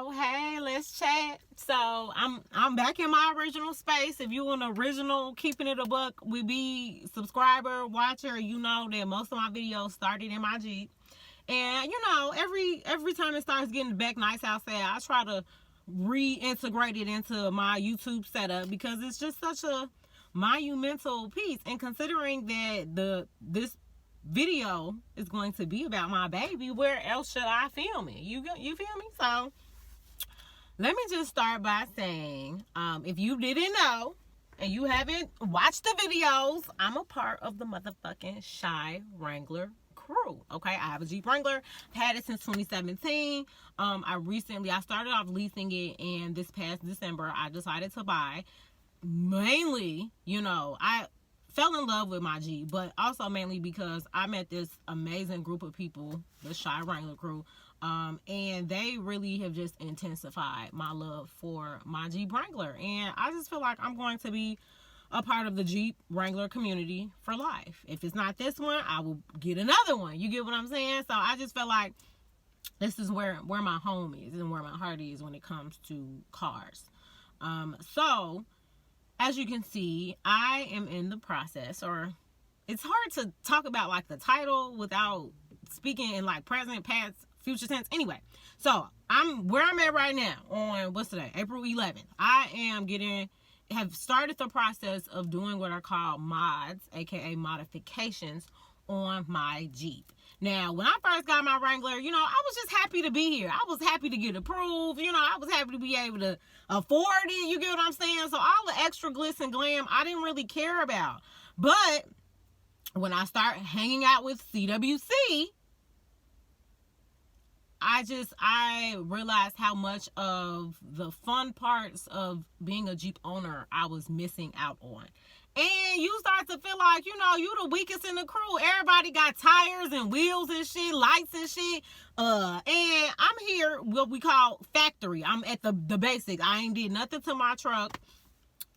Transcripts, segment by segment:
y'all. Hey, let's chat. So I'm back in my original space. If you an original keeping it a buck, we be subscriber, watcher, you know that most of my videos started in my Jeep. And you know, every time it starts getting back nice outside, I try to reintegrate it into my YouTube setup because it's just such a monumental piece. And considering that this video is going to be about my baby, where else should I film it? You feel me? So let me just start by saying, if you didn't know and you haven't watched the videos, I'm a part of the motherfucking Shy Wrangler crew. Okay, I have a Jeep Wrangler. I've had it since 2017. I started off leasing it, and this past December I decided to buy. Mainly, you know, I fell in love with my Jeep, but also mainly because I met this amazing group of people, the Shy Wrangler crew, and they really have just intensified my love for my Jeep Wrangler. And I just feel like I'm going to be a part of the Jeep Wrangler community for life. If it's not this one, I will get another one. You get what I'm saying? So I just feel like this is where my home is and where my heart is when it comes to cars. So as you can see, I am in the process, or it's hard to talk about like the title without speaking in like present, past, future tense. Anyway, so where I'm at right now on, what's today? April 11th. I have started the process of doing what are called mods, aka modifications, on my Jeep. Now, when I first got my Wrangler, you know, I was just happy to be here. I was happy to get approved. You know, I was happy to be able to afford it. You get what I'm saying? So all the extra glitz and glam, I didn't really care about. But when I start hanging out with CWC, I realized how much of the fun parts of being a Jeep owner I was missing out on. And you start to feel like, you know, you the weakest in the crew. Everybody got tires and wheels and shit, lights and shit. And I'm here, what we call factory. I'm at the basics. I ain't did nothing to my truck.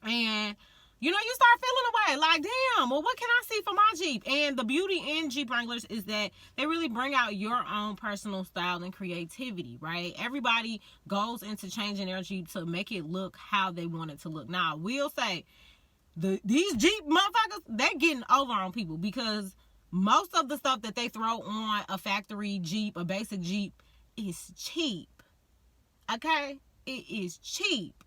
And, you know, you start feeling away. Like, damn, well, what can I see for my Jeep? And the beauty in Jeep Wranglers is that they really bring out your own personal style and creativity, right? Everybody goes into changing their Jeep to make it look how they want it to look. Now, I will say, these Jeep motherfuckers, they're getting over on people because most of the stuff that they throw on a factory Jeep, a basic Jeep, is cheap. Okay? It is cheap.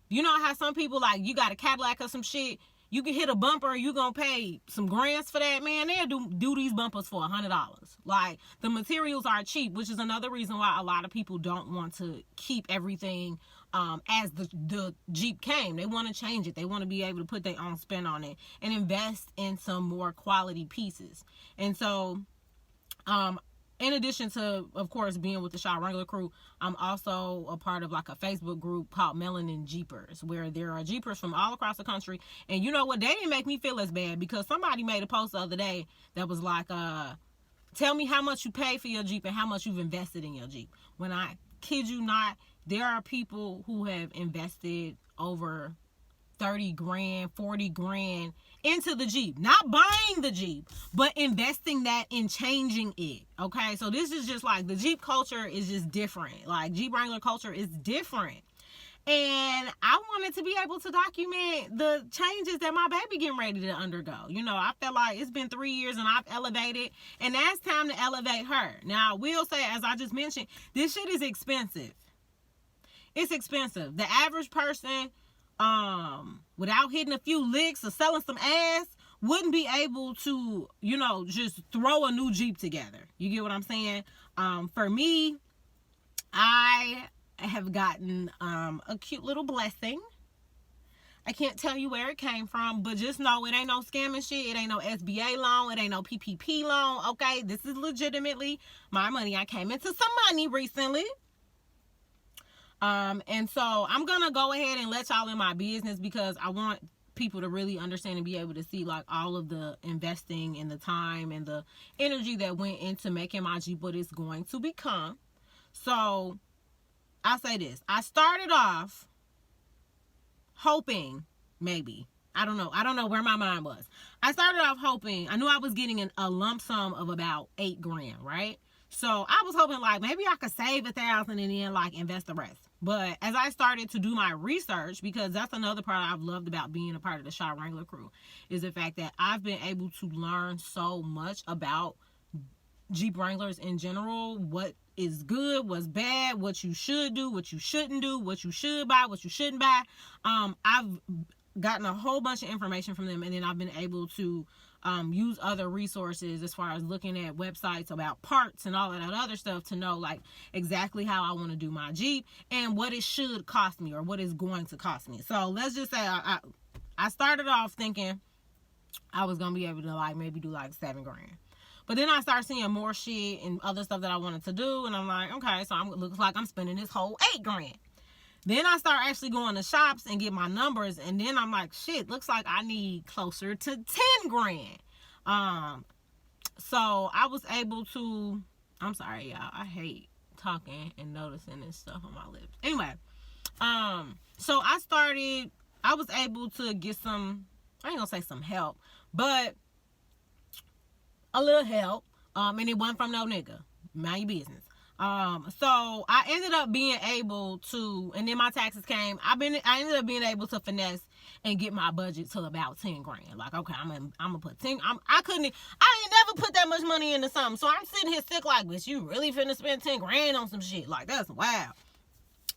You know how some people, like, you got a Cadillac or some shit, you can hit a bumper and you gonna pay some grands for that, man. They'll do these bumpers for $100. Like, the materials are cheap, which is another reason why a lot of people don't want to keep everything as the Jeep came. They want to change it. They want to be able to put their own spin on it and invest in some more quality pieces. And so, in addition to, of course, being with the Shy Wrangler crew, I'm also a part of like a Facebook group called Melanin Jeepers, where there are Jeepers from all across the country. And you know what? They didn't make me feel as bad because somebody made a post the other day that was like, tell me how much you pay for your Jeep and how much you've invested in your Jeep. When I kid you not, there are people who have invested over 30 grand, 40 grand into the Jeep. Not buying the Jeep, but investing that in changing it. Okay, so this is just like, the Jeep culture is just different. Like, Jeep Wrangler culture is different. And I wanted to be able to document the changes that my baby getting ready to undergo. You know, I felt like it's been 3 years and I've elevated, and now it's time to elevate her. Now, I will say, as I just mentioned, this shit is expensive. It's expensive. The average person, without hitting a few licks or selling some ass, wouldn't be able to, you know, just throw a new Jeep together. You get what I'm saying? For me, I have gotten a cute little blessing. I can't tell you where it came from, but just know it ain't no scamming shit. It ain't no SBA loan. It ain't no PPP loan. Okay, this is legitimately my money. I came into some money recently. And so I'm gonna go ahead and let y'all in my business because I want people to really understand and be able to see like all of the investing and the time and the energy that went into making my Jeep what it's going to become. So I'll say this. I started off hoping, maybe, I don't know where my mind was. I started off hoping, I knew I was getting a lump sum of about 8 grand, right? So I was hoping like maybe I could save $1,000 and then like invest the rest. But as I started to do my research, because that's another part I've loved about being a part of the Shop Wrangler crew, is the fact that I've been able to learn so much about Jeep Wranglers in general, what is good, what's bad, what you should do, what you shouldn't do, what you should buy, what you shouldn't buy. I've gotten a whole bunch of information from them, and then I've been able to use other resources as far as looking at websites about parts and all of that other stuff to know like exactly how I want to do my Jeep and what it should cost me or what it's going to cost me. So let's just say I started off thinking I was gonna be able to like maybe do like $7,000. But then I start seeing more shit and other stuff that I wanted to do, and I'm like, okay, so looks like I'm spending this whole $8,000. Then I start actually going to shops and get my numbers, and then I'm like, shit, looks like I need closer to $10,000. So I was able to, I'm sorry, y'all, I hate talking and noticing this stuff on my lips. Anyway, so I was able to get some, I ain't gonna say some help, but a little help, and it wasn't from no nigga. Mind your business. So I ended up being able to, and then my taxes came. I ended up being able to finesse and get my budget to about $10,000. Like, okay, I'm gonna put 10. I ain't never put that much money into something. So I'm sitting here sick like, bitch, you really finna spend $10,000 on some shit? Like, that's wild.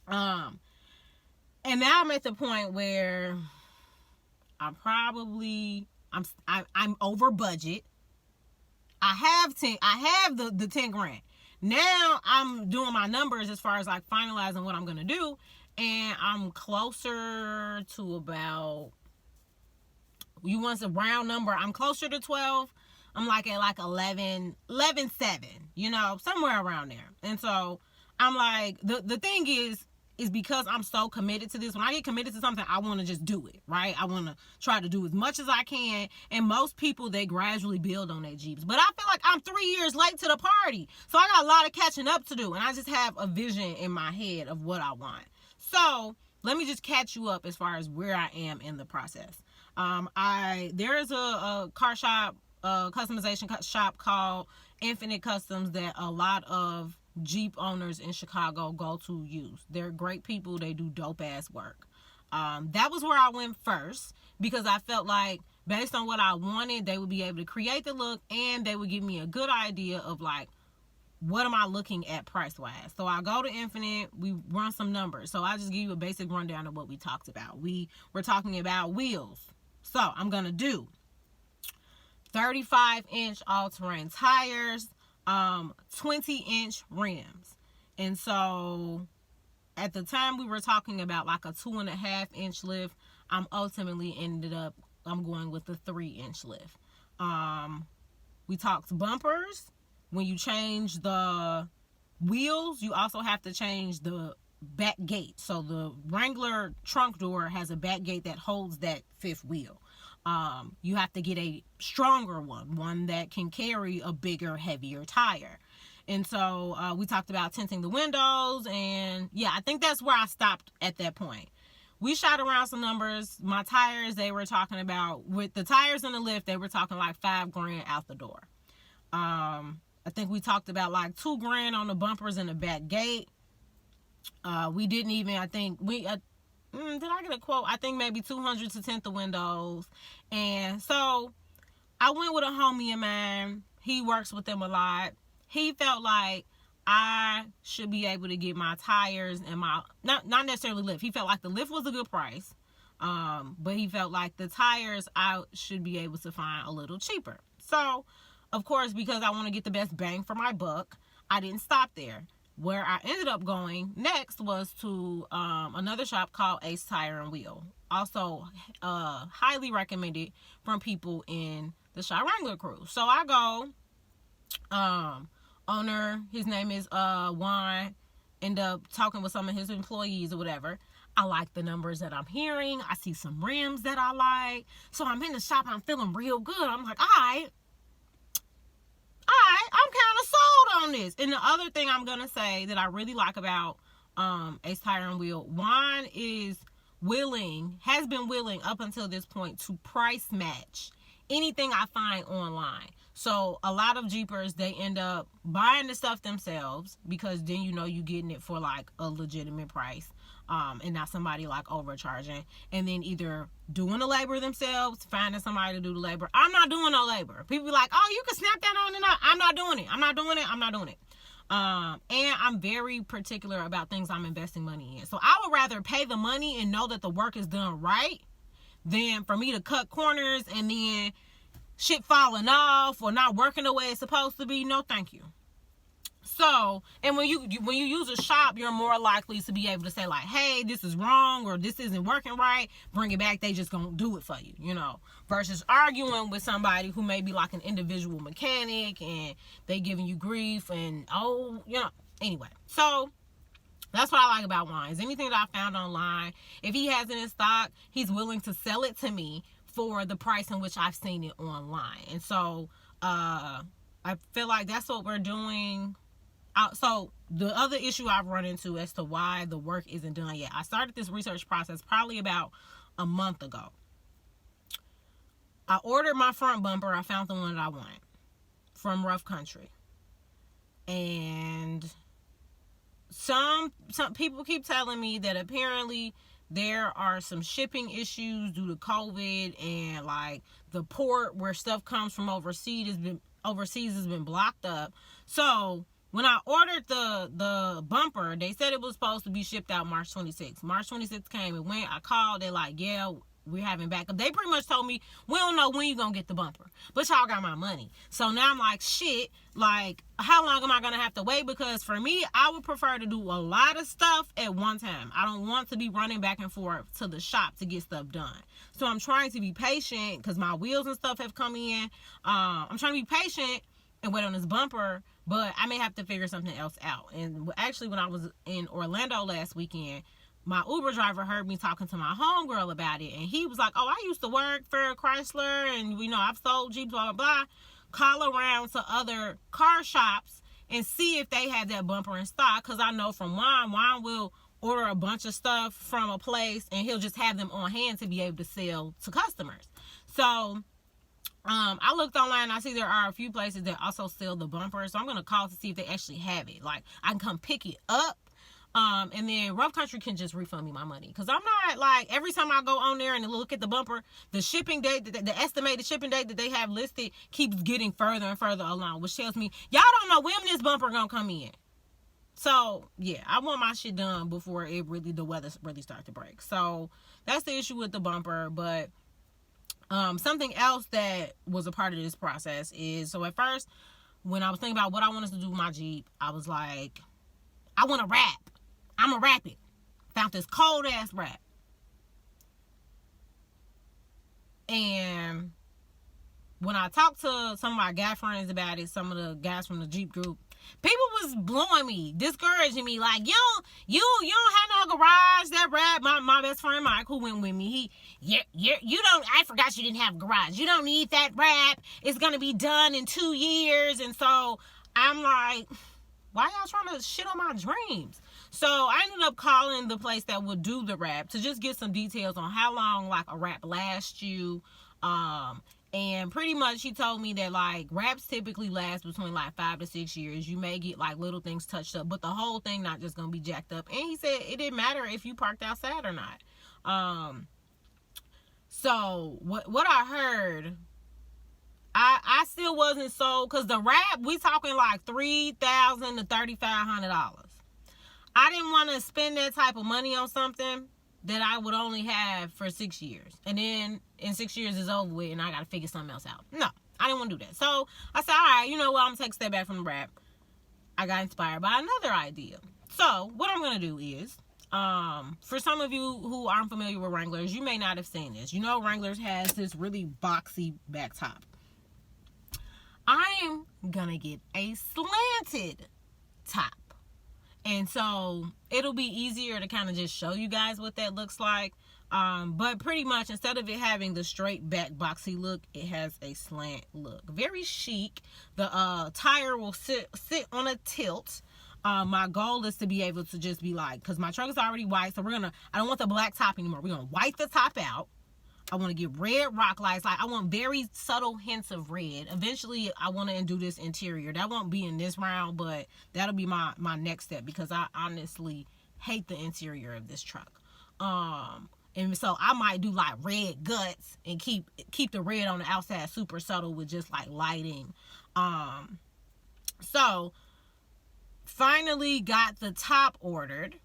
And now I'm at the point where I'm over budget. I have the $10,000. Now I'm doing my numbers as far as like finalizing what I'm gonna do, and I'm closer to about, you want a round number, I'm closer to 12. I'm like at like 11.7, you know, somewhere around there. And so I'm like, the thing is because I'm so committed to this. When I get committed to something, I want to just do it, right? I want to try to do as much as I can. And most people, they gradually build on their Jeeps. But I feel like I'm 3 years late to the party. So I got a lot of catching up to do. And I just have a vision in my head of what I want. So let me just catch you up as far as where I am in the process. There is a car shop, customization shop called Infinite Customs that a lot of Jeep owners in Chicago go to use. They're great people. They do dope ass work. That was where I went first because I felt like based on what I wanted, they would be able to create the look and they would give me a good idea of like, what am I looking at price wise? So I go to Infinite, we run some numbers. So I just give you a basic rundown of what we talked about. We were talking about wheels. So I'm going to do 35-inch all-terrain tires, 20-inch rims. And so at the time we were talking about like a 2.5-inch lift. I'm going with the 3-inch lift. We talked bumpers. When you change the wheels, you also have to change the back gate. So the Wrangler trunk door has a back gate that holds that fifth wheel. You have to get a stronger one that can carry a bigger, heavier tire. And so we talked about tinting the windows, and yeah, I think that's where I stopped at that point. We shot around some numbers. My tires, they were talking about, with the tires in the lift, they were talking like $5,000 out the door. I think we talked about like $2,000 on the bumpers and the back gate. We didn't even, I think we, did I get a quote? I think maybe $200 to tint the windows. And so I went with a homie of mine. He works with them a lot. He felt like I should be able to get my tires and my, not necessarily lift. He felt like the lift was a good price. But he felt like the tires I should be able to find a little cheaper. So, of course, because I want to get the best bang for my buck, I didn't stop there. Where I ended up going next was to another shop called Ace Tire and Wheel. Also, highly recommended from people in the Shop Wrangler crew. So I go, owner, his name is Juan, end up talking with some of his employees or whatever. I like the numbers that I'm hearing. I see some rims that I like. So I'm in the shop and I'm feeling real good. I'm like, all right, I'm kind of sold on this. And the other thing I'm going to say that I really like about Ace Tire and Wheel, Juan has been willing up until this point to price match anything I find online. So a lot of Jeepers, they end up buying the stuff themselves, because then you know you getting it for like a legitimate price, and not somebody like overcharging, and then either doing the labor themselves, finding somebody to do the labor. I'm not doing no labor. People be like, oh, you can snap that on and up. I'm not doing it. And I'm very particular about things I'm investing money in. So I would rather pay the money and know that the work is done right than for me to cut corners and then shit falling off or not working the way it's supposed to be. No, thank you. So, and when you use a shop, you're more likely to be able to say like, hey, this is wrong, or this isn't working right, bring it back. They just gonna do it for you, you know, versus arguing with somebody who may be like an individual mechanic and they giving you grief and, oh, you know, anyway. So that's what I like about wines. Anything that I found online, if he has it in stock, he's willing to sell it to me for the price in which I've seen it online. And so I feel like that's what we're doing. So the other issue I've run into as to why the work isn't done yet, I started this research process probably about a month ago. I ordered my front bumper. I found the one that I wanted from Rough Country. And some people keep telling me that apparently there are some shipping issues due to COVID, and like the port where stuff comes from overseas has been blocked up. So when I ordered the bumper, they said it was supposed to be shipped out March 26th. March 26th came and went. I called. They're like, yeah, we're having backup. They pretty much told me, we don't know when you're going to get the bumper, but y'all got my money. So now I'm like, shit, like, how long am I going to have to wait? Because for me, I would prefer to do a lot of stuff at one time. I don't want to be running back and forth to the shop to get stuff done. So I'm trying to be patient because my wheels and stuff have come in. I'm trying to be patient and wait on this bumper, but I may have to figure something else out. And actually, when I was in Orlando last weekend, my Uber driver heard me talking to my homegirl about it, and he was like, oh, I used to work for Chrysler, and, you know, I've sold Jeeps, blah, blah, blah. Call around to other car shops and see if they have that bumper in stock, because I know from Juan will order a bunch of stuff from a place, and he'll just have them on hand to be able to sell to customers. So I looked online. I see there are a few places that also sell the bumper, so I'm going to call to see if they actually have it. Like, I can come pick it up. And then Rough Country can just refund me my money, because I'm not like, every time I go on there and look at the bumper, the shipping date, the estimated shipping date that they have listed keeps getting further and further along, which tells me y'all don't know when this bumper gonna come in. So yeah, I want my shit done before the weather really starts to break. So that's the issue with the bumper. But something else that was a part of this process is, so at first when I was thinking about what I wanted to do with my Jeep, I was like, I want to wrap. I'm going to wrap it. Found this cold ass wrap. And when I talked to some of my guy friends about it, some of the guys from the Jeep group, people was blowing me, discouraging me, like, you don't have no garage. That wrap, my best friend Mike, who went with me, I forgot you didn't have a garage. You don't need that wrap. It's going to be done in 2 years. And so I'm like, why y'all trying to shit on my dreams? So I ended up calling the place that would do the wrap to just get some details on how long like a wrap lasts you. And pretty much he told me that like wraps typically last between like 5 to 6 years. You may get like little things touched up, but the whole thing not just gonna be jacked up. And he said it didn't matter if you parked outside or not. So what I heard, I still wasn't sold, because the wrap, we talking like $3,000 to $3,500. I didn't want to spend that type of money on something that I would only have for 6 years. And then in 6 years it's over with and I got to figure something else out. No, I didn't want to do that. So I said, all right, you know what? I'm going to take a step back from the wrap. I got inspired by another idea. So what I'm going to do is, for some of you who aren't familiar with Wranglers, you may not have seen this. You know, Wranglers has this really boxy back top. I'm going to get a slanted top. And so it'll be easier to kind of just show you guys what that looks like. But pretty much instead of it having the straight back boxy look, it has a slant look. Very chic. The tire will sit on a tilt. My goal is to be able to just be like, because my truck is already white, so I don't want the black top anymore. We're going to white the top out. I want to get red rock lights. Like, I want very subtle hints of red. Eventually, I want to do this interior. That won't be in this round, but that'll be my next step, because I honestly hate the interior of this truck. And so I might do like red guts and keep the red on the outside super subtle with just like lighting. So finally got the top ordered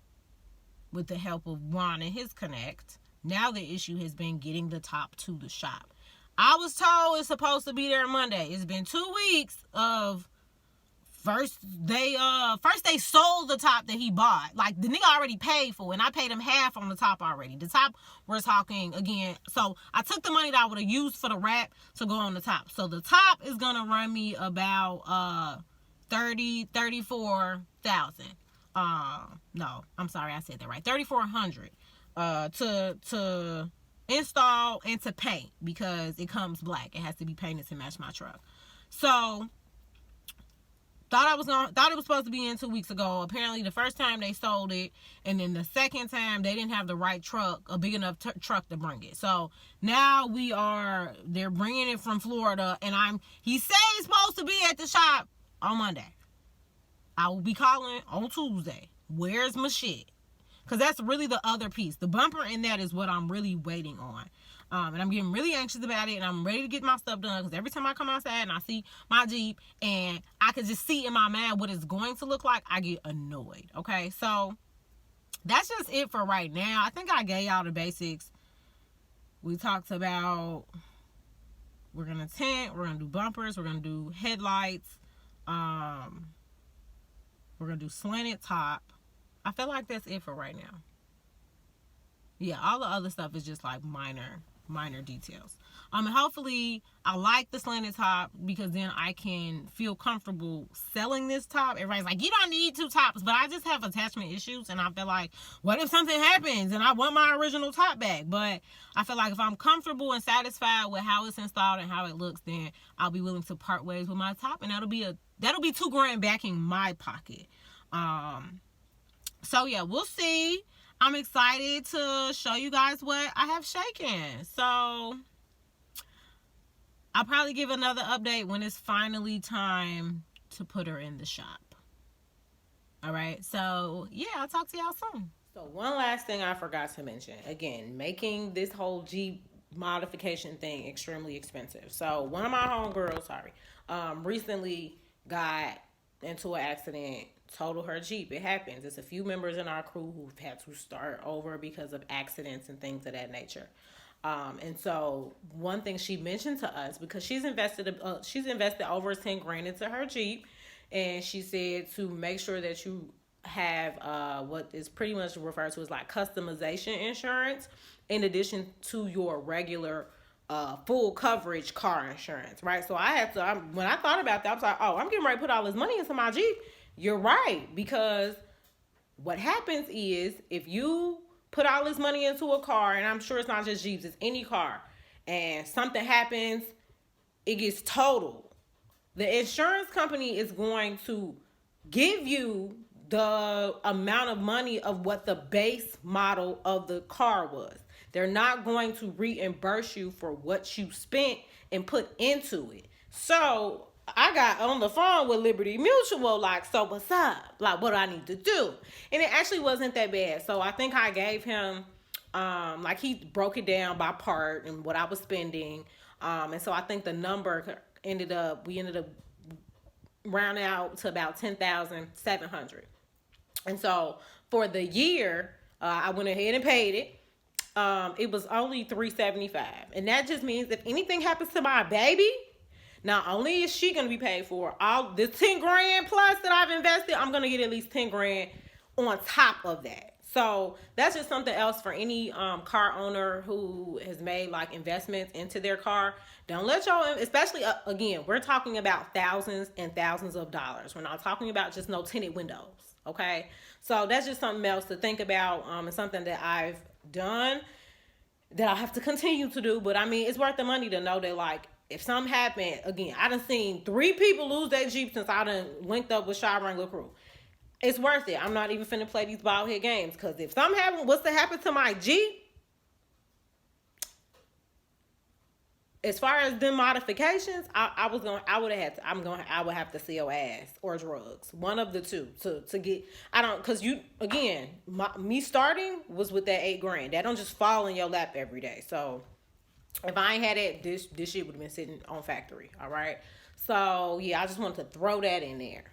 with the help of Juan and his connect. Now the issue has been getting the top to the shop. I was told it's supposed to be there Monday. It's been 2 weeks of first they sold the top that he bought. Like, the nigga already paid for it, and I paid him half on the top already. The top, we're talking again. So I took the money that I would have used for the wrap to go on the top. So the top is gonna run me about 34,000. No, I'm sorry, I said that right. 3,400 to install and to paint, because it comes black. It has to be painted to match my truck. So thought it was supposed to be in 2 weeks ago. Apparently the first time they sold it, and then the second time they didn't have the right truck, a big enough truck to bring it. So now they're bringing it from Florida, and he said he's supposed to be at the shop on Monday. I will be calling on Tuesday. Where's my shit? Because that's really the other piece. The bumper in that is what I'm really waiting on. And I'm getting really anxious about it, and I'm ready to get my stuff done, because every time I come outside and I see my Jeep and I can just see in my mind what it's going to look like, I get annoyed. Okay, so that's just it for right now. I think I gave y'all the basics. We talked about, we're going to tint, we're going to do bumpers, we're going to do headlights, we're going to do slanted top. I feel like that's it for right now. Yeah, all the other stuff is just like minor details. And hopefully I like the slanted top, because then I can feel comfortable selling this top. Everybody's like, you don't need 2 tops, but I just have attachment issues, and I feel like, what if something happens and I want my original top back? But I feel like if I'm comfortable and satisfied with how it's installed and how it looks, then I'll be willing to part ways with my top, and that'll be $2,000 back in my pocket. So yeah, we'll see. I'm excited to show you guys what I have shaken. So I'll probably give another update when it's finally time to put her in the shop. All right. So yeah, I'll talk to y'all soon. So one last thing I forgot to mention. Again, making this whole Jeep modification thing extremely expensive. So one of my homegirls, recently got into an accident, totaled her Jeep. It happens. It's a few members in our crew who've had to start over because of accidents and things of that nature. And so one thing she mentioned to us, because she's invested over $10,000 into her Jeep, and she said to make sure that you have what is pretty much referred to as like customization insurance, in addition to your regular full coverage car insurance, right? So when I thought about that, I was like, oh, I'm getting ready to put all this money into my Jeep. You're right, because what happens is, if you put all this money into a car, and I'm sure it's not just Jeeps, it's any car, and something happens, it gets totaled, the insurance company is going to give you the amount of money of what the base model of the car was. They're not going to reimburse you for what you spent and put into it. So I got on the phone with Liberty Mutual, like, so what's up? Like, what do I need to do? And it actually wasn't that bad. So I think I gave him, he broke it down by part and what I was spending. And so I think the number ended up rounding out to about $10,700. And so for the year, I went ahead and paid it. It was only $375, and that just means if anything happens to my baby, not only is she gonna be paid for all the $10,000 plus that I've invested, I'm gonna get at least $10,000 on top of that. So that's just something else for any car owner who has made like investments into their car. Don't let y'all, especially again, we're talking about thousands and thousands of dollars. We're not talking about just no tinted windows. Okay, so that's just something else to think about. And something that I've done that I have to continue to do. But I mean, it's worth the money to know that, like, if something happened, again, I done seen 3 people lose their Jeep since I done linked up with Wrangler crew. It's worth it. I'm not even finna play these bald head games, because if something happened, what's to happen to my Jeep? as far as them modifications, I would have to sell ass or drugs, one of the two, to get. I don't, because you, again, me starting was with that $8,000. That don't just fall in your lap every day. So if I ain't had it, this shit would have been sitting on factory. All right. So yeah, I just wanted to throw that in there.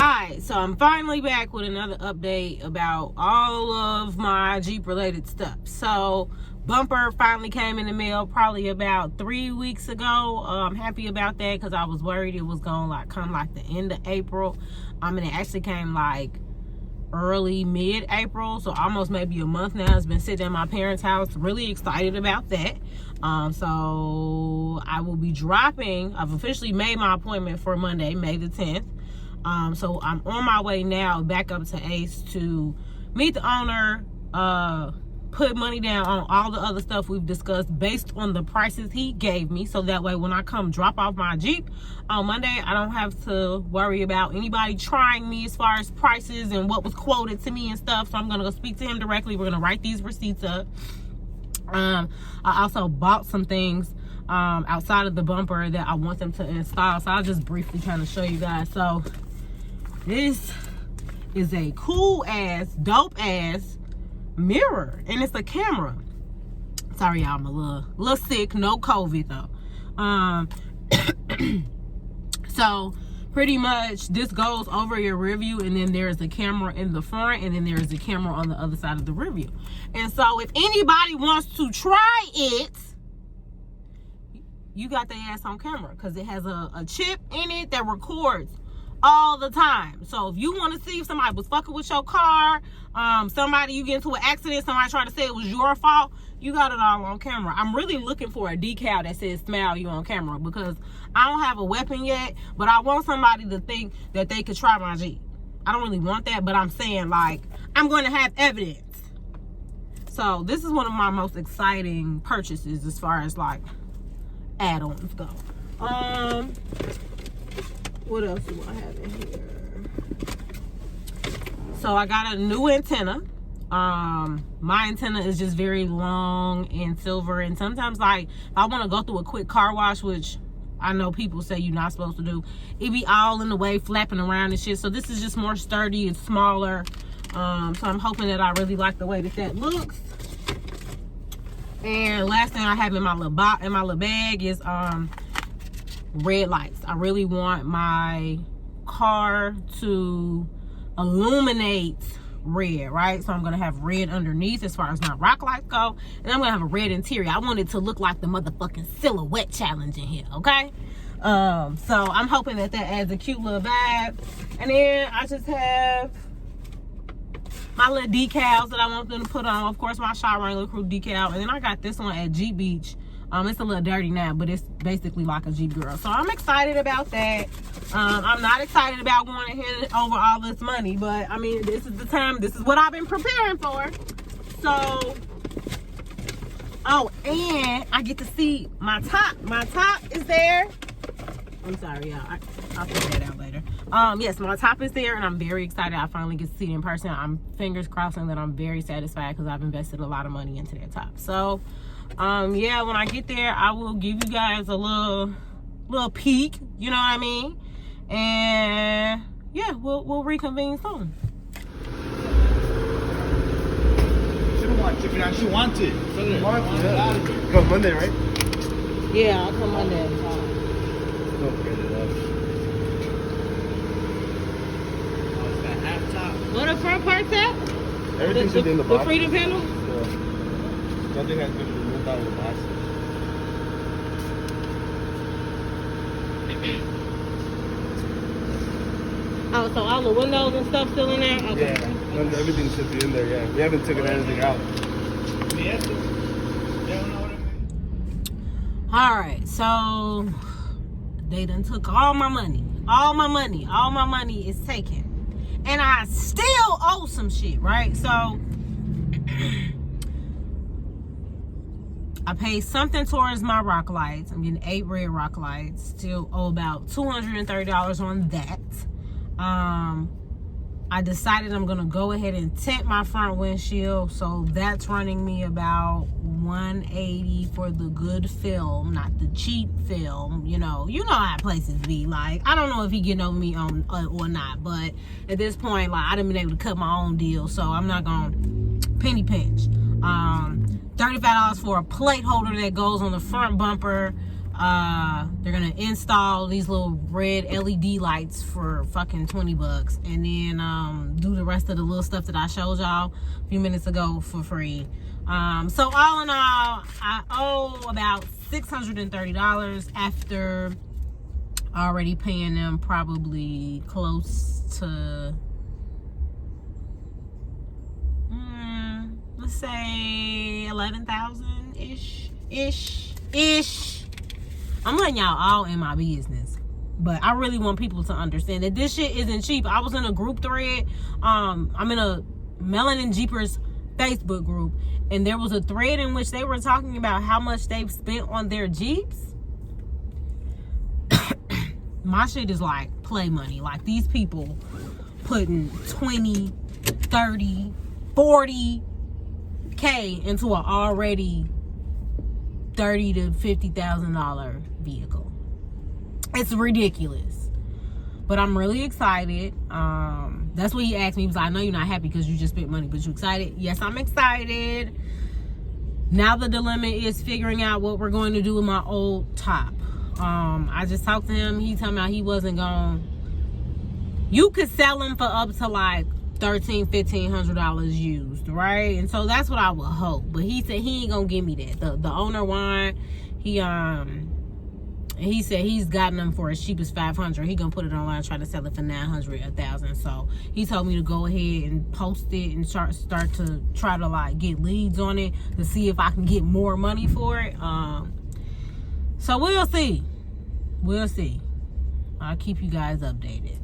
Alright, so I'm finally back with another update about all of my Jeep related stuff. So bumper finally came in the mail probably about 3 weeks ago. I'm happy about that because I was worried it was gonna come the end of April. And it actually came early mid-April, so almost maybe a month now. It's been sitting at my parents' house. Really excited about that. So I will be dropping. I've officially made my appointment for Monday, May the 10th. So I'm on my way now back up to Ace to meet the owner, put money down on all the other stuff we've discussed based on the prices he gave me. So that way when I come drop off my Jeep on Monday, I don't have to worry about anybody trying me as far as prices and what was quoted to me and stuff. So I'm going to go speak to him directly. We're going to write these receipts up. I also bought some things outside of the bumper that I want them to install. So I'll just briefly kind of show you guys. So this is a cool ass, dope ass mirror, and it's a camera. Sorry y'all, I'm a little sick. No COVID though. So pretty much this goes over your rear view, and then there's a camera in the front, and then there's a camera on the other side of the rear view. And so if anybody wants to try it, you got their ass on camera because it has a chip in it that records all the time. So if you want to see if somebody was fucking with your car, you get into an accident, somebody tried to say it was your fault, you got it all on camera. I'm really looking for a decal that says "smile you on camera" because I don't have a weapon yet, but I want somebody to think that they could try my Jeep. I don't really want that, but I'm saying I'm going to have evidence. So this is one of my most exciting purchases as far as add-ons go. What else do I have in here? So I got a new antenna. My antenna is just very long and silver, and sometimes if I want to go through a quick car wash, which I know people say you're not supposed to do, it be all in the way, flapping around and shit. So this is just more sturdy, it's smaller. So I'm hoping that I really like the way that looks. And last thing I have in my little bag is red lights. I really want my car to illuminate red, right? So I'm gonna have red underneath as far as my rock lights go, and I'm gonna have a red interior. I want it to look like the motherfucking silhouette challenge in here, okay? So I'm hoping that adds a cute little vibe. And then I just have my little decals that I want them to put on. Of course, my Wrangler crew decal. And then I got this one at Jeep Beach. It's a little dirty now, but it's basically like a Jeep girl. So I'm excited about that. I'm not excited about going and handing over all this money, but I mean, this is the time. This is what I've been preparing for. So, oh, and I get to see my top. My top is there. I'm sorry, y'all. I'll figure that out later. Yes, my top is there, and I'm very excited. I finally get to see it in person. I'm fingers crossing that I'm very satisfied because I've invested a lot of money into that top. So, yeah, when I get there, I will give you guys a little peek. You know what I mean? And yeah, we'll reconvene soon. If you actually want it. Come Monday, right? Yeah, I'll come Monday. What the front part's at? Everything should be in the box. The freedom panel? Yeah. Nothing has been removed out of the box. Oh, so all the windows and stuff still in there? Okay. Yeah, everything should be in there, yeah. We haven't taken anything out. Alright, so they done took all my money. All my money is taken. And I still owe some shit, right? So I paid something towards my rock lights. I'm getting 8 red rock lights. Still owe about $230 on that. I decided I'm gonna go ahead and tint my front windshield, so that's running me about $180 for the good film, not the cheap film. You know how places be. Like, I don't know if he getting over me on or not, but at this point, like, I done been able to cut my own deal, so I'm not gonna penny pinch. $35 for a plate holder that goes on the front bumper. They're gonna install these little red LED lights for fucking $20, and then do the rest of the little stuff that I showed y'all a few minutes ago for free. So all in all, I owe about $630 after already paying them probably close to let's say 11,000 ish. I'm letting y'all all in my business, but I really want people to understand that this shit isn't cheap. I was in a group thread. I'm in a Melanin Jeepers Facebook group, and there was a thread in which they were talking about how much they've spent on their Jeeps. My shit is like play money. Like, these people putting 20, 30, 40K into an already $30,000 to $50,000 vehicle. It's ridiculous, but I'm really excited. That's what he asked me. He was like, I know you're not happy because you just spent money, but you excited? Yes, I'm excited. Now the dilemma is figuring out what we're going to do with my old top. I just talked to him. He told me he wasn't going. You could sell them for up to like $1,500 used, right? And so that's what I would hope. But he said he ain't gonna give me that. The owner wine, he said he's gotten them for as cheap as $500. He gonna put it online, try to sell it for $900, $1,000. So he told me to go ahead and post it and start to try to like get leads on it to see if I can get more money for it. So we'll see. I'll keep you guys updated.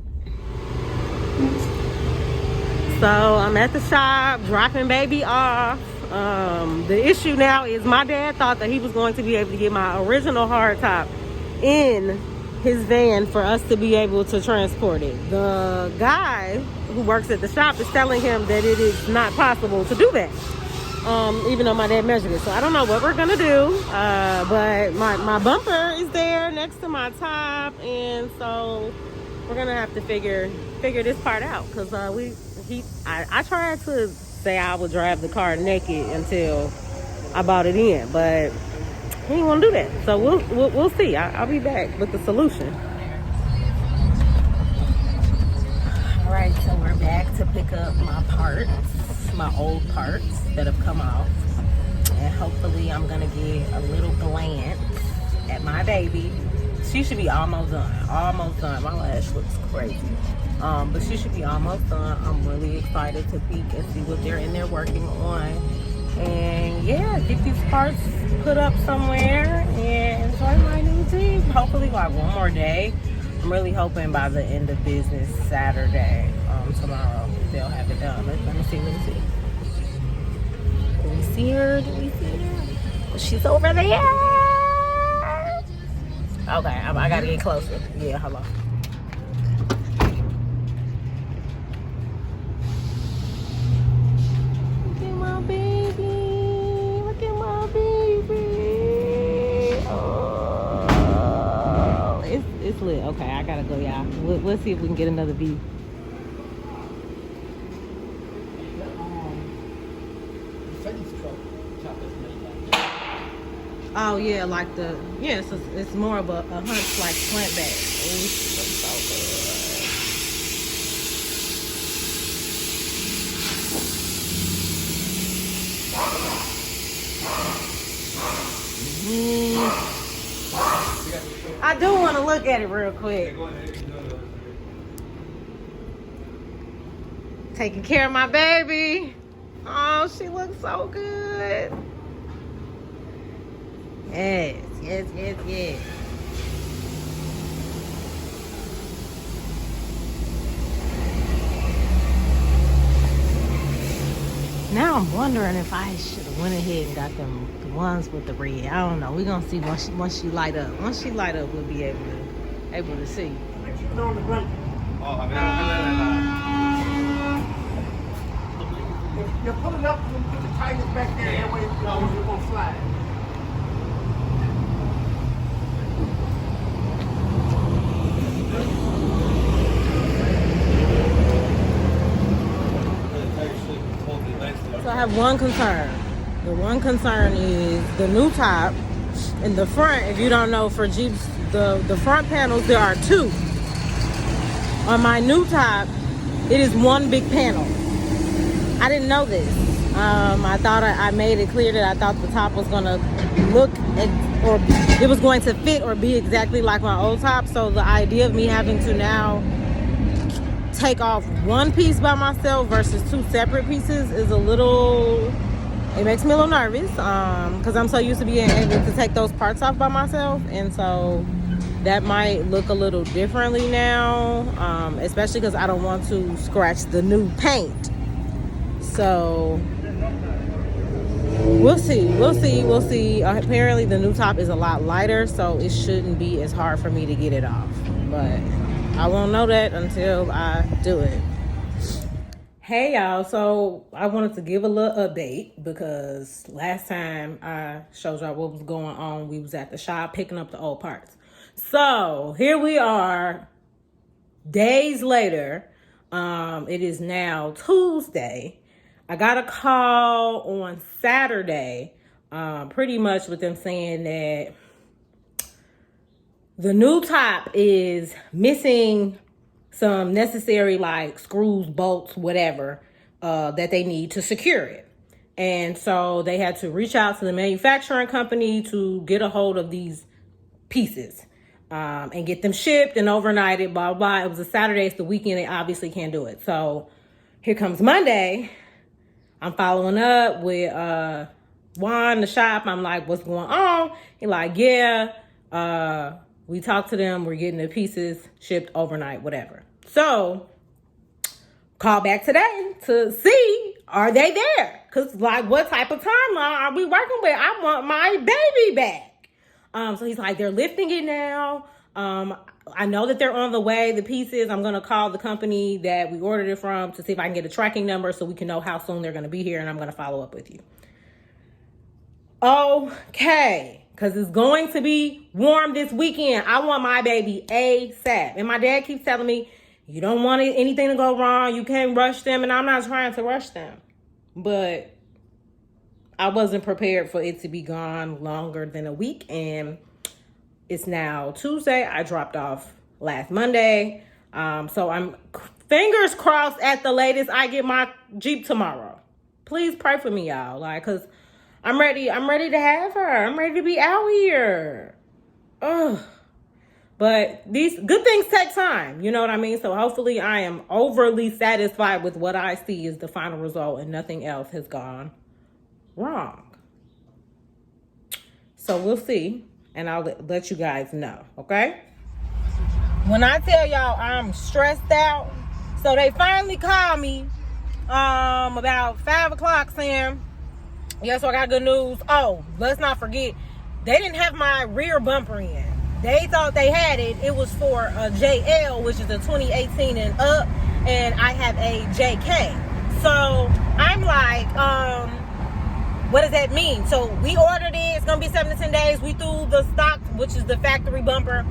So I'm at the shop dropping baby off. The issue now is my dad thought that he was going to be able to get my original hard top in his van for us to be able to transport it. The guy who works at the shop is telling him that it is not possible to do that, even though my dad measured it. So I don't know what we're gonna do, but my bumper is there next to my top, and so we're gonna have to figure this part out, because I tried to say I would drive the car naked until I bought it in, but he ain't want to do that. So we'll see. I'll be back with the solution. All right, so we're back to pick up my parts, my old parts that have come off, and hopefully I'm gonna get a little glance at my baby. She should be almost done. My lash looks crazy. But she should be almost done. I'm really excited to peek and see what they're in there working on. And yeah, get these parts put up somewhere and enjoy my new Jeep. Hopefully like one more day. I'm really hoping by the end of business Saturday, tomorrow, they'll have it done. Let me see. Do we see her? Oh, she's over there. Okay, I gotta get closer. Yeah, hello. Look at my baby. Oh, it's lit. Okay, I gotta go, y'all. We'll see if we can get another view. Oh yeah, like it's more of a hunch like slant back. Oh, she looks so good. I do want to look at it real quick. Taking care of my baby. Oh, she looks so good. Yes. Now I'm wondering if I should have went ahead and got them the ones with the red. I don't know. We're gonna see once she light up. Once she light up, we'll be able to see. You pull it up and put the tires back there. That way, it won't slide. So I have one concern. The one concern is the new top in the front. If you don't know, for Jeeps, the front panels, there are two. On my new top, it is one big panel. I didn't know this. I thought I made it clear that I thought the top was gonna look or it was going to fit or be exactly like my old top. So the idea of me having to now take off one piece by myself versus two separate pieces is it makes me a little nervous because I'm so used to being able to take those parts off by myself, and so that might look a little differently now, especially because I don't want to scratch the new paint. So we'll see. Apparently the new top is a lot lighter, so it shouldn't be as hard for me to get it off, but I won't know that until I do it. Hey y'all, so I wanted to give a little update because last time I showed y'all what was going on, we was at the shop picking up the old parts. So here we are, days later. It is now Tuesday. I got a call on Saturday, pretty much with them saying that the new top is missing some necessary like screws, bolts, whatever, that they need to secure it. And so they had to reach out to the manufacturing company to get a hold of these pieces and get them shipped and overnighted, blah, blah. It was a Saturday, it's the weekend, they obviously can't do it. So here comes Monday. I'm following up with Juan, the shop. I'm like, what's going on? He like, yeah, we talked to them. We're getting the pieces shipped overnight, whatever. So call back today to see, are they there? Because like, what type of timeline are we working with? I want my baby back. So he's like, they're lifting it now. I know that they're on the way, the pieces. I'm going to call the company that we ordered it from to see if I can get a tracking number so we can know how soon they're going to be here, and I'm going to follow up with you. Okay, because it's going to be warm this weekend. I want my baby ASAP. And my dad keeps telling me, you don't want anything to go wrong. You can't rush them, and I'm not trying to rush them. But I wasn't prepared for it to be gone longer than a week, and it's now Tuesday. I dropped off last Monday. So I'm fingers crossed at the latest I get my Jeep tomorrow. Please pray for me, y'all. Like, cause I'm ready to have her. I'm ready to be out here. Ugh. But these good things take time. You know what I mean? So hopefully I am overly satisfied with what I see is the final result and nothing else has gone wrong. So we'll see. And I'll let you guys know, okay? When I tell y'all I'm stressed out, so they finally called me about 5 o'clock saying, yeah, so I got good news. Oh, let's not forget, they didn't have my rear bumper in. They thought they had it. It was for a JL, which is a 2018 and up, and I have a JK. So I'm like, what does that mean? So we ordered it. It's going to be 7 to 10 days. We threw the stock, which is the factory bumper.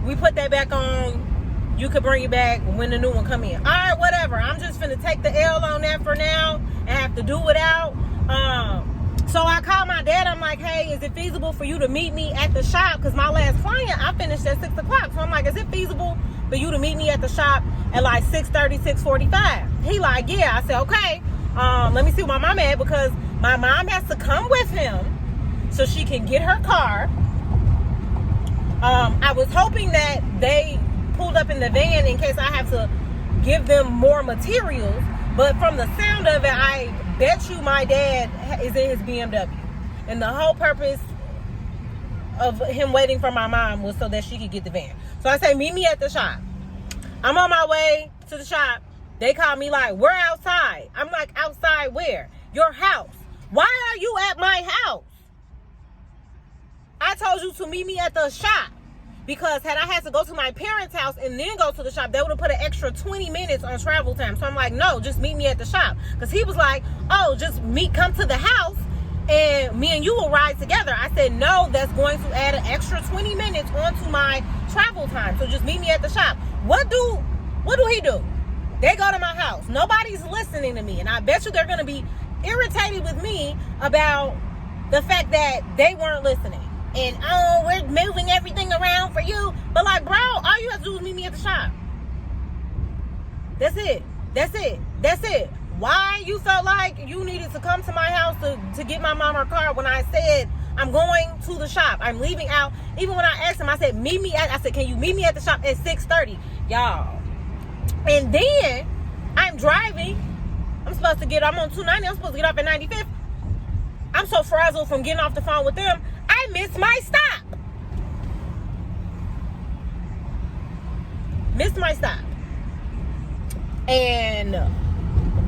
We put that back on. You could bring it back when the new one come in. All right, whatever. I'm just finna take the L on that for now and have to do without. So I called my dad. I'm like, hey, is it feasible for you to meet me at the shop? Because my last client, I finished at 6 o'clock. So I'm like, is it feasible for you to meet me at the shop at like 6:30, 6:45? He like, yeah. I said, okay. Let me see what my mom at, because my mom has to come with him so she can get her car. I was hoping that they pulled up in the van in case I have to give them more materials. But from the sound of it, I bet you my dad is in his BMW. And the whole purpose of him waiting for my mom was so that she could get the van. So I say, meet me at the shop. I'm on my way to the shop. They call me like, we're outside. I'm like, outside where? Your house. Why are you at my house? I told you to meet me at the shop. because had I had to go to my parents' house and then go to the shop, they would have put an extra 20 minutes on travel time. So I'm like, no, just meet me at the shop. Because he was like, oh, just come to the house and me and you will ride together. I said, no, that's going to add an extra 20 minutes onto my travel time. So just meet me at the shop. What do he do? They go to my house. Nobody's listening to me. And I bet you they're going to be irritated with me about the fact that they weren't listening. And, oh, we're moving everything around for you. But, like, bro, all you have to do is meet me at the shop. That's it. That's it. That's it. Why you felt like you needed to come to my house to get my mom her car when I said I'm going to the shop. I'm leaving out. Even when I asked him, I said, can you meet me at the shop at 6:30? Y'all. And then I'm driving. I'm on 290. I'm supposed to get off at 95th. I'm so frazzled from getting off the phone with them, I missed my stop. And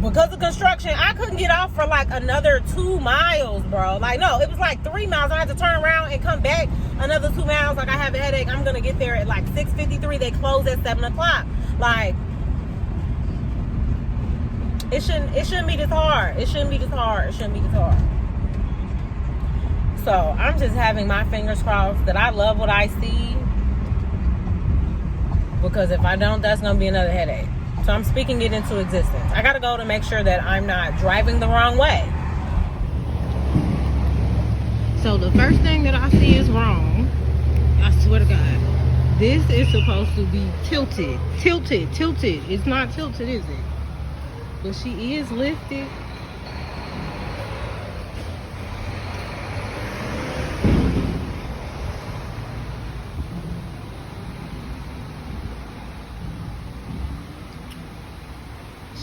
because of construction, I couldn't get off for like another 2 miles, bro. Like, no, it was like 3 miles. I had to turn around and come back another 2 miles. Like, I have a headache. I'm going to get there at like 6:53. They close at 7 o'clock. Like, it shouldn't be this hard. So I'm just having my fingers crossed that I love what I see, because if I don't, that's gonna be another headache. So I'm speaking it into existence. I gotta go to make sure that I'm not driving the wrong way. So the first thing that I see is wrong. I swear to God, this is supposed to be tilted. It's not tilted, is it? But she is lifted.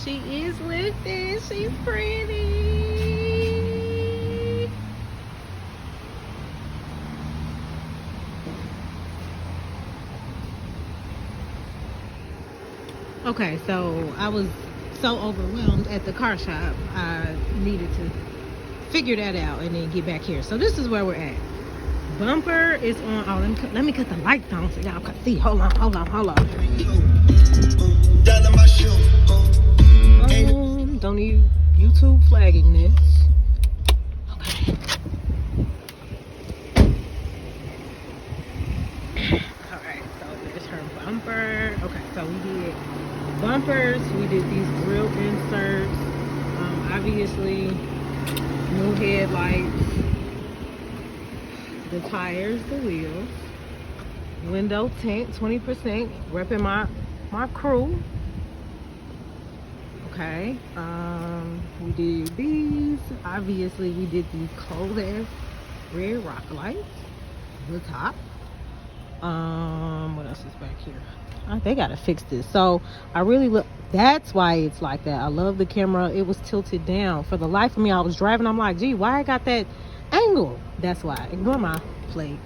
She is lifted. She's pretty. Okay, so I was so overwhelmed at the car shop. I needed to figure that out and then get back here. So this is where we're at. Bumper is on. Oh, let me cut the lights on so y'all can see. Hold on. Don't need YouTube flagging this. Okay. Alright, so there's her bumper. Okay, so we did bumpers. We did these grill inserts. Obviously, new headlights. The tires, the wheels. Window tint, 20%. Repping my crew. Okay, we did these. Obviously, we did these cold ass red rock lights. The top. What else is back here? Oh, they gotta fix this. So I really look. That's why it's like that. I love the camera. It was tilted down. For the life of me, I was driving. I'm like, gee, why I got that angle? That's why. Ignore my plate.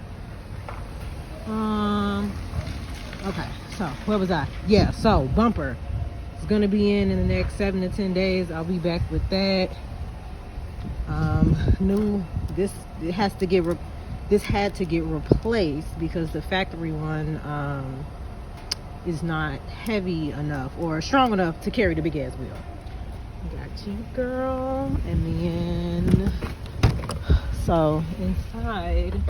Okay. So where was I? Yeah. So bumper. Gonna be in the next 7 to 10 days. I'll be back with that. This had to get replaced because the factory one is not heavy enough or strong enough to carry the big ass wheel. Got you, girl. And then so inside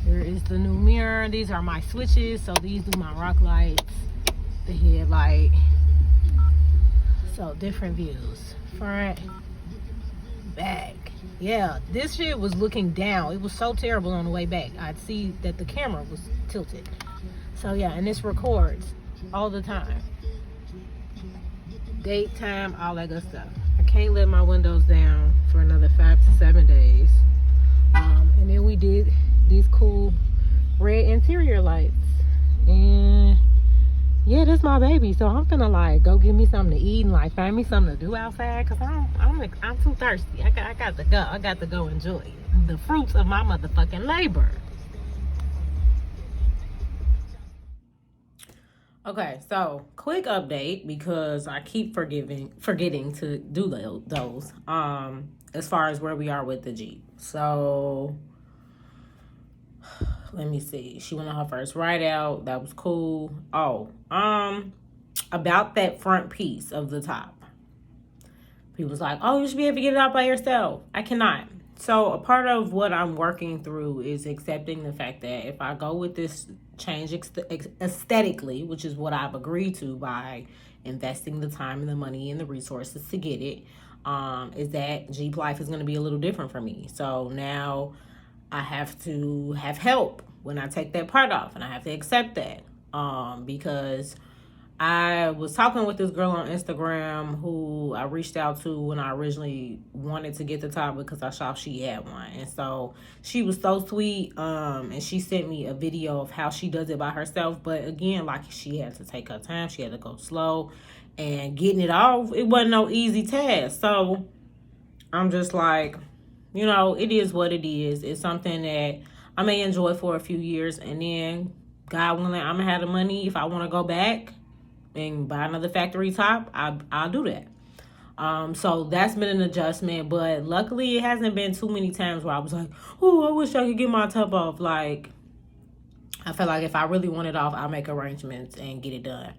there is the new mirror. These are my switches. So these do my rock lights, the headlight. So different views, front, back. Yeah, this shit was looking down. It was so terrible on the way back. I'd see that the camera was tilted. So yeah, and this records all the time, date, time, all that good stuff. I can't let my windows down for another 5 to 7 days. And then we did these cool red interior lights, and yeah, this is my baby. So I'm finna like go get me something to eat and like find me something to do outside, cause I'm too thirsty. I got to go enjoy the fruits of my motherfucking labor. Okay, so quick update because I keep forgetting to do those. As far as where we are with the Jeep. So let me see. She went on her first ride out. That was cool. Oh, about that front piece of the top. People's like, oh, you should be able to get it out by yourself. I cannot. So a part of what I'm working through is accepting the fact that if I go with this change aesthetically, which is what I've agreed to by investing the time and the money and the resources to get it, is that Jeep life is going to be a little different for me. So now I have to have help when I take that part off, and I have to accept that, because I was talking with this girl on Instagram who I reached out to when I originally wanted to get the top because I saw she had one. And so she was so sweet, and she sent me a video of how she does it by herself. But again, like, she had to take her time. She had to go slow, and getting it off, it wasn't no easy task. So I'm just like, you know, it is what it is. It's something that I may enjoy for a few years, and then, God willing, I'm going to have the money if I want to go back and buy another factory top, I'll do that. So that's been an adjustment, but luckily it hasn't been too many times where I was like, oh, I wish I could get my top off. Like, I feel like if I really want it off, I'll make arrangements and get it done.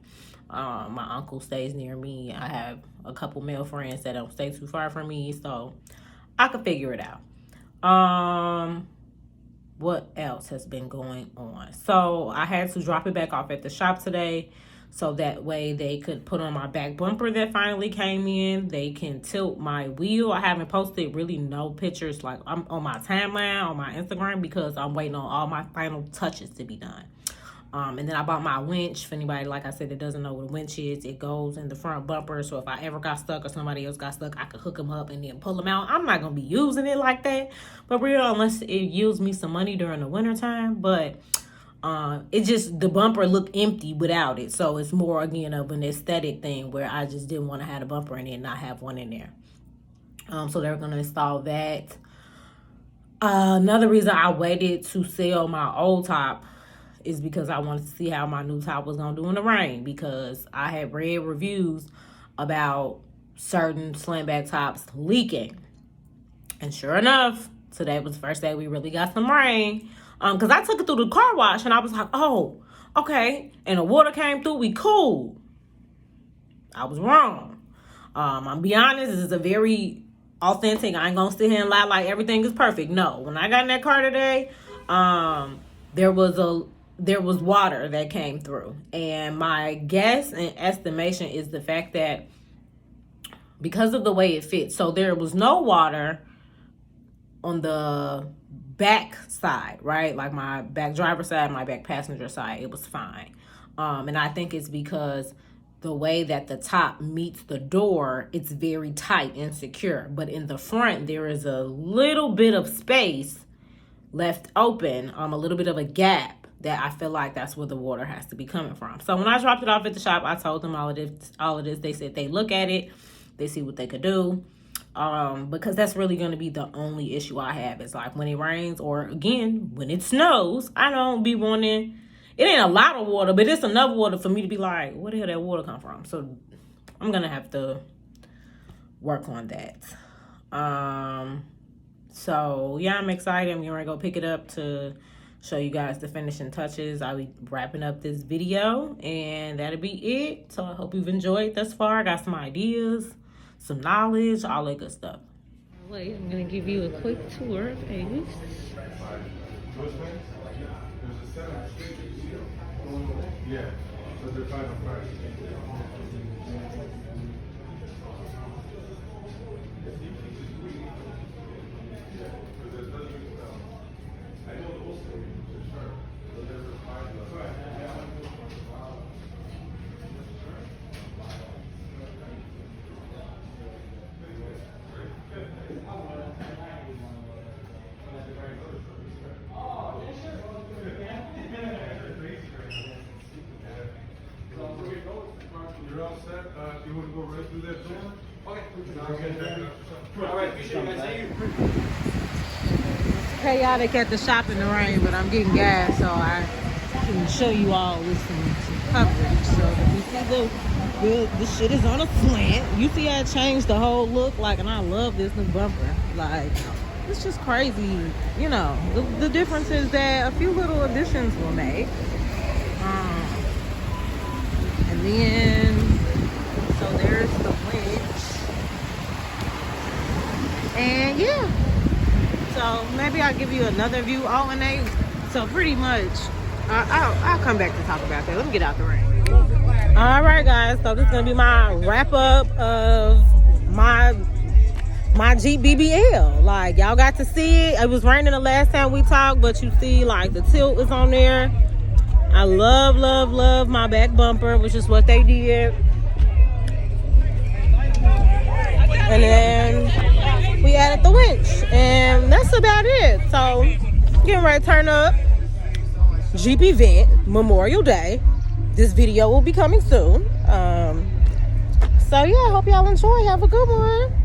My uncle stays near me. I have a couple male friends that don't stay too far from me, so I could figure it out. What else has been going on? So I had to drop it back off at the shop today, so that way they could put on my back bumper that finally came in. They can tilt my wheel. I haven't posted really no pictures like I'm on my timeline on my Instagram because I'm waiting on all my final touches to be done. And then I bought my winch. For anybody, like I said, that doesn't know what a winch is, it goes in the front bumper. So if I ever got stuck or somebody else got stuck, I could hook them up and then pull them out. I'm not going to be using it like that, but real, unless it yields me some money during the winter time. But it just, the bumper looked empty without it. So it's more, again, of an aesthetic thing where I just didn't want to have a bumper in it and not have one in there. So they're going to install that. Another reason I waited to sell my old top is because I wanted to see how my new top was going to do in the rain, because I had read reviews about certain slant back tops leaking. And sure enough, today was the first day we really got some rain. Because I took it through the car wash and I was like, oh, okay. And the water came through, we cool. I was wrong. I'll be honest, this is a very authentic, I ain't going to sit here and lie like everything is perfect. No, when I got in that car today, there was water that came through. And my guess and estimation is the fact that because of the way it fits, so there was no water on the back side, right? Like my back driver side, my back passenger side, it was fine. And I think it's because the way that the top meets the door, it's very tight and secure. But in the front, there is a little bit of space left open, a little bit of a gap, that I feel like that's where the water has to be coming from. So when I dropped it off at the shop, I told them all of this. They said they look at it, they see what they could do. Because that's really going to be the only issue I have. It's like when it rains, or again, when it snows, I don't be wanting, it ain't a lot of water, but it's enough water for me to be like, where the hell that water come from? So I'm going to have to work on that. So yeah, I'm excited. I'm going to go pick it up to show you guys the finishing touches. I'll be wrapping up this video, and that'll be it. So I hope you've enjoyed thus far. I got some ideas, some knowledge, all that good stuff. Wait, I'm gonna give you a quick tour of Ace. Yeah. So they're trying to price. You're all set. You want to go right through that door? Okay. All right. Appreciate it, guys. Chaotic at the shop in the rain, but I'm getting gas, so I can show you all with some coverage. So you see the shit is on a slant. You see I changed the whole look, like, and I love this new bumper. Like, it's just crazy. You know, the difference is that a few little additions were made. And then, so there's the winch. And yeah. So maybe I'll give you another view. Oh, and they, so pretty much, I'll come back to talk about that. Let me get out the rain. All right, guys. So this is gonna be my wrap up of my Jeep BBL. Like, y'all got to see it. It was raining the last time we talked, but you see, like, the tilt is on there. I love, love, love my back bumper, which is what they did. And then we added the winch, and that's about it. So, getting ready to turn up. Jeep event, Memorial Day. This video will be coming soon. So yeah, I hope y'all enjoy. Have a good one.